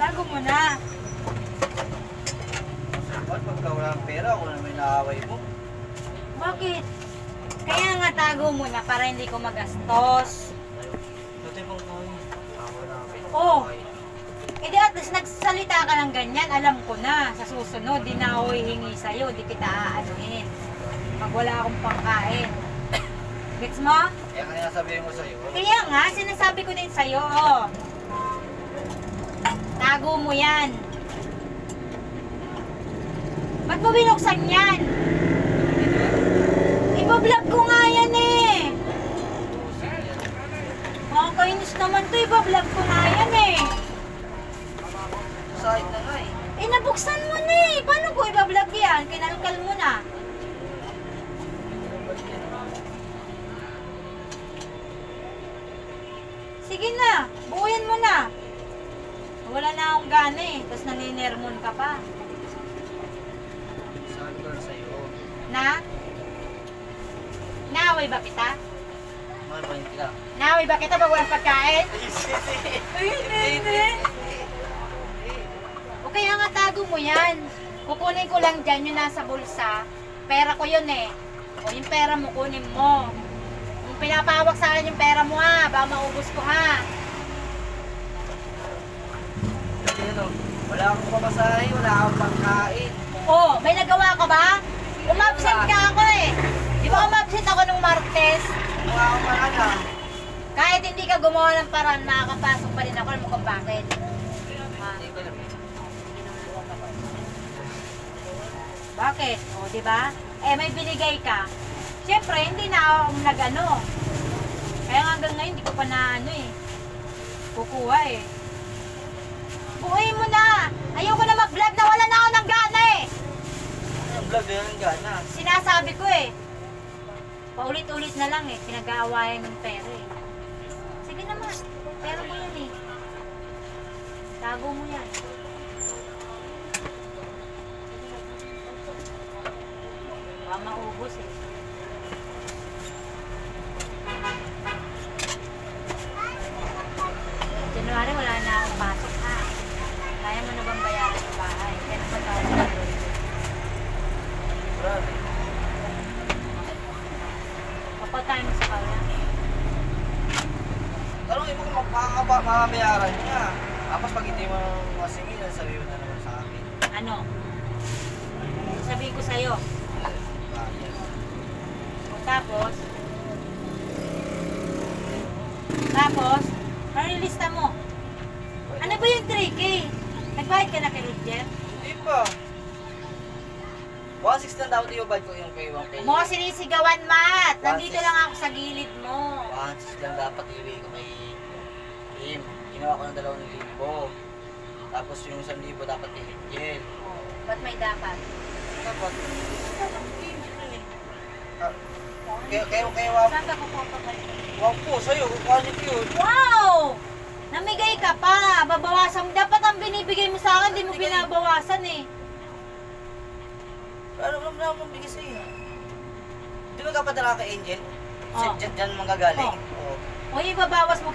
Tago mo na. Ba't pagka wala ng pera, ako na may naaway mo? Bakit? Kaya nga tago mo na para hindi ko magastos. Dati bang kawin? Ako na Oh. Eh di at least nagsalita ka ng ganyan, alam ko na. Sa susunod, di na ako hihingi sa'yo, di kita aanuhin. Pag wala akong pangkain. Gets mo? Kaya nga sabihin ko sa'yo. Kaya nga, sinasabi ko din sa'yo, oh. Tago mo yan. Ba't mo binuksan yan? Iba-vlog ko nga yan eh. Makakainis naman to, iba-vlog ko nga yan eh. Sahit na nga eh. Eh, nabuksan mo na eh. Paano ko iba-vlog yan? Kinalkal mo na. Sige na, buuyan mo na. Wala na akong gana eh. Tapos naninermon ka pa. Sabi ko na sa'yo. Na? Naaway ba kita? Mahal pa rin kita. Naaway ba kita pag walang pagkain? O kaya nga tago mo yan. Kukunin ko lang dyan yung nasa bulsa. Pera ko yun eh. O yung pera mo, kunin mo. Kung pinapawak sa akin yung pera mo ha, baka maubos ko ha. Kasi ano, wala akong pamasahe, wala akong pagkain. Oh, may nagawa ka ba? Umabsent ka ako eh. Di ba umabsent ako nung Martes? Wala akong marana. Kahit hindi ka gumawa ng paraan, makakapasok pa rin ako. Alam mo kung bakit? Hindi ko alam. Bakit? O, di ba? Eh, may binigay ka. Siyempre, hindi na ako nag-ano. Kaya nga hanggang ngayon, hindi ko pa na ano eh. Kukuha eh. Buuin mo na! Ayoko na mag-vlog na wala na ako ng gana eh! Ang vlog na yung gana. Sinasabi ko eh. Paulit-ulit na lang eh. Pinag-aawayan yung pera eh. Sige naman. Pera mo yan eh. Tago mo yan. Baka maubos eh. January wala na akong pasok ha. Kaya mo na bang bayaran yung bahay? Kaya naman tayo sa doon. Grabe. Kapag tayo mo sa kanya. Tanongin mo kung makakabayaran niya. Tapos pag hindi mo masingilan, sabihin mo na naman sa akin. Ano? Sabihin ko sa'yo. Bayan. Tapos, ano yung lista mo? Ano ba yung 3K? Nagbayad ka na kay Roger? Hindi pa. 1.6 lang dapat i-ubad ko yung kay 1K. Mo sinisigawan, Matt! Nandito lang ako sa gilid mo. 1.6 lang dapat i-ubay ko kay Kim. Ginawa ko ng 2,000. Tapos yung 1,000 dapat kay Angel. Oh, ba't may dapat? Dapat. Kaya Saan ka kukuha pa? wag po sa'yo, quality yun. Wow! Namigay ka pa! Babawasan. Dapat ang binibigay mo sa akin, di mo binabawasan eh. Ano naman naman bigay sa'yo? Di ba kapadala kay Angel? Oh. Diyan manggagaling? Oh. Oo. O ibabawas mo